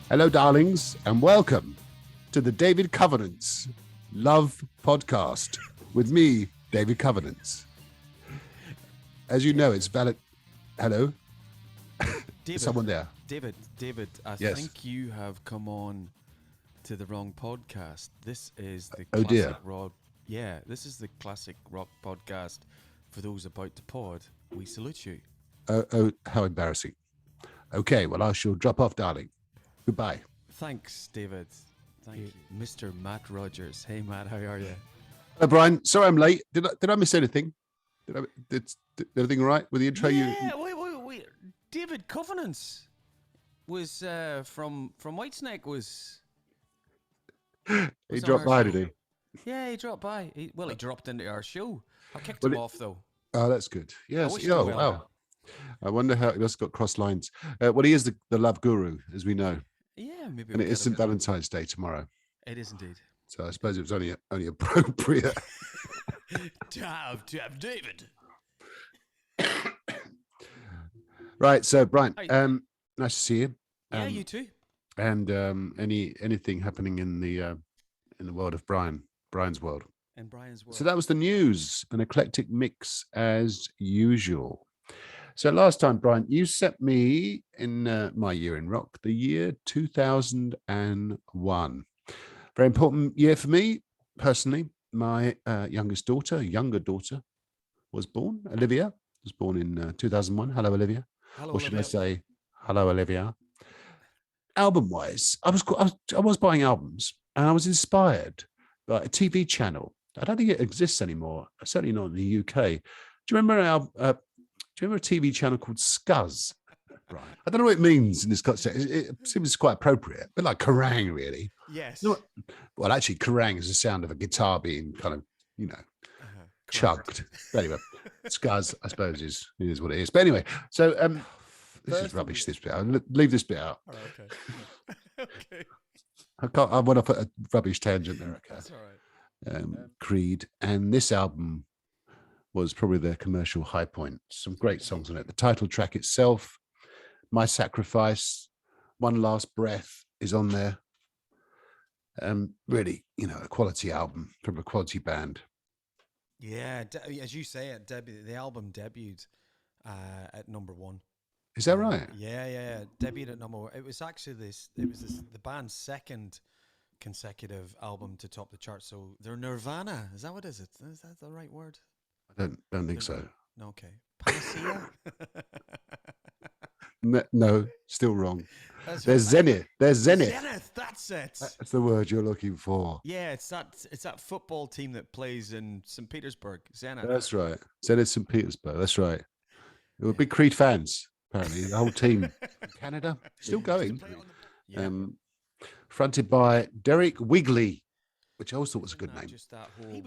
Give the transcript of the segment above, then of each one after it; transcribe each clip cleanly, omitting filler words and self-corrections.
Hello, darlings, and welcome to the David Covenants Love Podcast with me, David Covenants. As you know, it's valid. Hello? David, Someone there. David, I Yes. think you have come on to the wrong podcast. This is the Oh, classic dear. rock. Yeah, this is the classic rock podcast for those about to pod. We salute you. Oh, how embarrassing. Okay, well, I shall drop off, darling. Goodbye. Thanks, David. Thank you, Mr. Matt Rogers. Hey, Matt, how are you? Hello, Brian. Sorry I'm late. Did I miss anything? Did everything all right with the intro? Yeah, wait. David Covenants was from Whitesnake was. He dropped by, did he? Yeah, he dropped by. He dropped into our show. I kicked Well, him off though. Oh, that's good. Yes. wished him Oh, well. wow. I wonder how he must have got cross lines. Well, he is the love guru, as we know. Yeah, maybe. And it is St. Valentine's Day tomorrow. It is indeed. So I suppose it was only appropriate. to have David. Right. So, Brian, nice to see you. Yeah, you too. And anything happening in the world of Brian's world. And Brian's world. So that was the news, an eclectic mix as usual. So last time, Brian, you sent me in my year in rock, the year 2001. Very important year for me personally. My younger daughter was born. Olivia was born in 2001. Hello, Olivia. Hello, Or should Olivia. I say, hello, Olivia. Album-wise, I was buying albums, and I was inspired by a TV channel. I don't think it exists anymore. Certainly not in the UK. Do you remember a TV channel called Scuzz? Right. I don't know what it means in this context. It seems quite appropriate, but like Kerrang, really. Yes. You know well, actually, Kerrang is the sound of a guitar being kind of, chugged. But anyway, Scuzz, I suppose, is what it is. But anyway, so this is rubbish. This bit, I'll leave this bit out. All right, okay. Okay. I went off at a rubbish tangent there. Okay. That's all right. Creed, and this album was probably their commercial high point. Some great songs on it. The title track itself, My Sacrifice, One Last Breath is on there. Really, a quality album from a quality band. Yeah, as you say, the album debuted at number one. Is that right? Yeah. Debuted at number one. It was actually the band's second consecutive album to top the chart. So they're Nirvana. Is that what is it? Is that the right word? I don't think so. No, okay. Panacea? No, still wrong. That's There's Zenith. There's Zenith. Zenith, that's it. That's the word you're looking for. Yeah, it's that football team that plays in St. Petersburg. Zenith. That's right. Zenith St. Petersburg. That's right. They were big Creed fans, apparently. The whole team. Canada, still going. Yeah. Fronted by Derek Wigley, which I always thought was a good name. Just that whole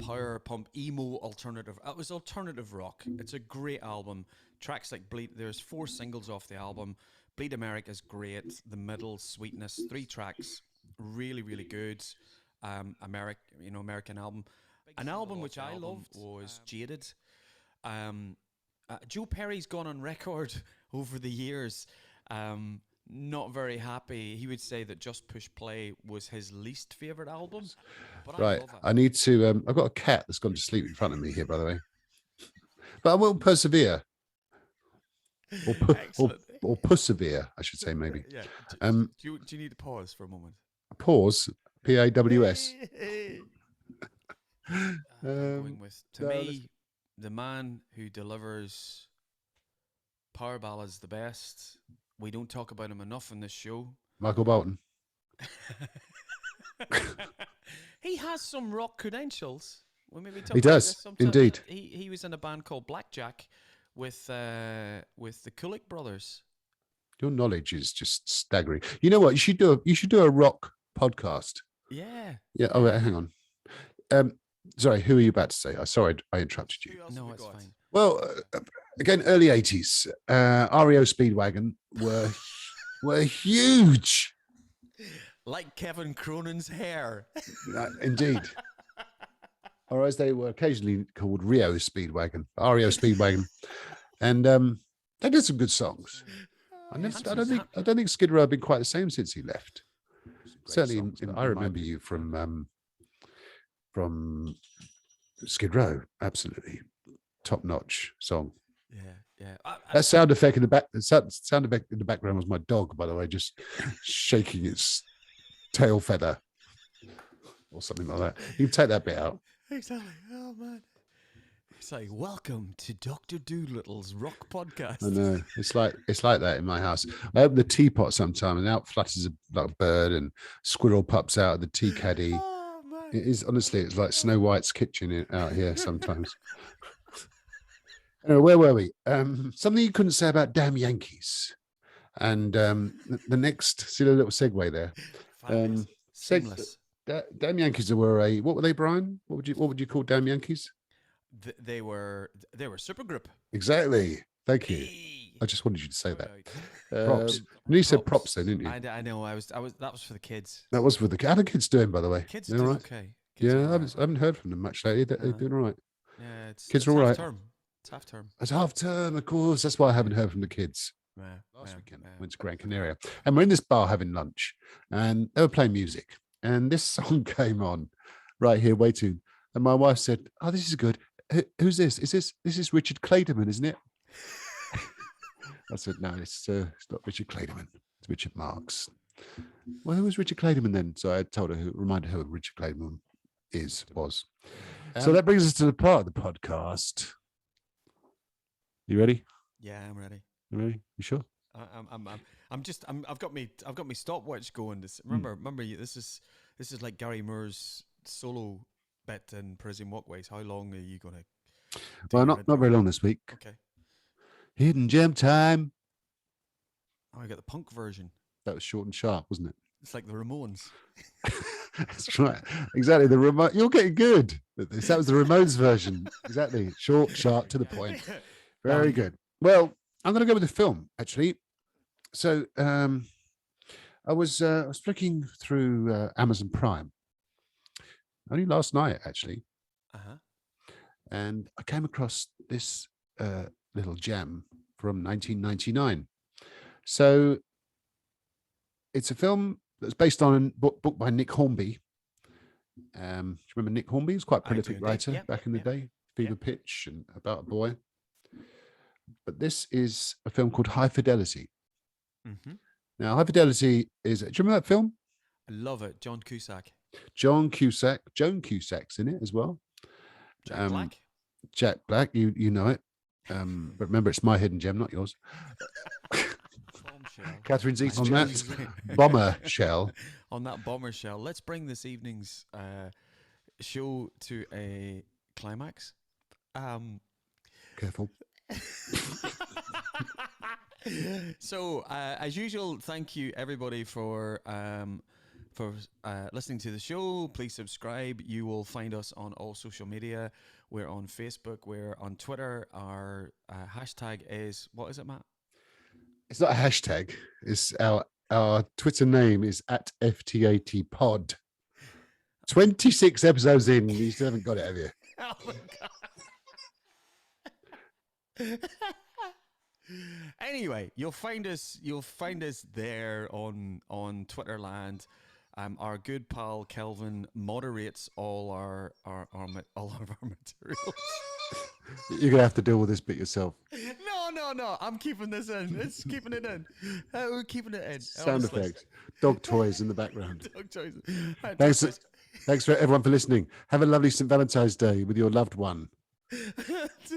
power pump emo alternative. It was alternative rock. It's a great album. Tracks like Bleed. There's 4 singles off the album. Bleed America's great. The Middle, Sweetness. 3 tracks, really, really good. American album. An album which I loved was Jaded. Joe Perry's gone on record over the years. Not very happy. He would say that Just Push Play was his least favorite album. But Right. I love it. I need to. I've got a cat that's gone to sleep in front of me here, by the way. But I will persevere. Or persevere, I should say, maybe. Yeah. Um, Do you need to pause for a moment? Pause. PAWS. Going with, to no, me, the man who delivers power ballads the best. We don't talk about him enough in this show. Michael Bolton. He has some rock credentials. We maybe talk He about does, this sometime. indeed. He was in a band called Blackjack with the Kulik brothers. Your knowledge is just staggering. You know what? You should do a rock podcast. Yeah. Yeah. Oh, wait, hang on. Sorry, who are you about to say? Sorry, I interrupted you. No, it's fine. Well, again, early 80s, REO Speedwagon were huge. Like Kevin Cronin's hair. Indeed. Or as they were occasionally called, REO Speedwagon. And they did some good songs. I don't think Skid Row have been quite the same since he left. Certainly, I remember you from Skid Row. Absolutely top notch song. Yeah. That sound effect in the back. The sound effect in the background was my dog, by the way, just shaking its tail feather or something like that. You can take that bit out. Exactly. Oh man. It's like, welcome to Dr. Doolittle's rock podcast. I know. It's like that in my house. I open the teapot sometime and out flutters a bird and squirrel pops out of the tea caddy. Oh, man. It is, honestly, it's like Snow White's kitchen out here sometimes. Anyway, where were we? Something you couldn't say about damn Yankees. And the next, see a little segue there. Seamless. Damn Yankees were what were they, Brian? What would you call damn Yankees? They were supergroup. Exactly. Thank you. Hey. I just wanted you to say that. Props. You said props then, didn't you? I know. I was. That was for the kids. That was for the how are the kids doing, by the way? Kids are doing right? okay. Kids I haven't heard from them much lately. They're doing all right. Yeah, kids are all right. It's half term. It's half term, of course. That's why I haven't heard from the kids. Last weekend, went to Gran Canaria, and we're in this bar having lunch, and they were playing music, and this song came on right here, waiting, and my wife said, "Oh, this is good. Who's this? This is Richard Clayton, isn't it?" I said, "No, it's not Richard Clayton. It's Richard Marx." Well, who was Richard Clayton then? So I told her, reminded her who Richard Clayton was. So that brings us to the part of the podcast. You ready? Yeah, I'm ready. You ready? You sure? I've got me stopwatch going. Remember, this is like Gary Moore's solo bit in Prison Walkways. How long are you gonna? Well, not very long this week. Okay. Hidden gem time. Oh, I got the punk version. That was short and sharp, wasn't it? It's like the Ramones. That's right. Exactly. The remote. You're getting good. That was the Ramones version. Exactly. Short, sharp, to the point. Very good. Well, I'm going to go with the film, actually. So I was flicking through Amazon Prime only last night, actually. And I came across this little gem from 1999. So it's a film that's based on a book by Nick Hornby. Do you remember Nick Hornby? He was quite a prolific writer back in the day. Fever Pitch and About a Boy. But this is a film called High Fidelity. Mm-hmm. Now, High Fidelity is... Do you remember that film? I love it. Joan Cusack's in it as well. Jack Black. Jack Black, you know it. But remember, it's my hidden gem, not yours. Catherine's eating on that bomber shell. On that bomber shell. Let's bring this evening's show to a climax. Careful. So, as usual, thank you everybody for listening to the show. Please subscribe. You will find us on all social media. We're on Facebook. We're on Twitter. Our hashtag is, what is it, Matt? It's not a hashtag. It's our Twitter name is @FTATpod. 26 episodes in, you still haven't got it, have you? Oh my God. Anyway, you'll find us there on Twitterland. Our good pal Kelvin moderates all our materials. You're gonna have to deal with this bit yourself. No. I'm keeping this in. It's keeping it in. We're keeping it in. Sound effects, dog toys in the background. Dog toys. Thanks for everyone for listening. Have a lovely St. Valentine's Day with your loved one.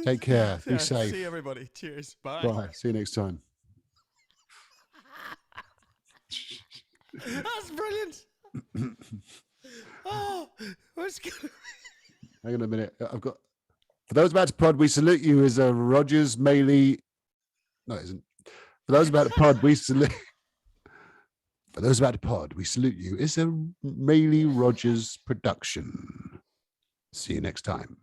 Take care. Be safe. See everybody. Cheers. Bye. Bye. See you next time. That's brilliant. Oh, what's good? Hang on a minute. I've got. For those about to pod, we salute you as a Rogers Maley. No, it isn't. For those about to pod, we salute. For those about to pod, we salute you. It's a Maley Rogers production. See you next time.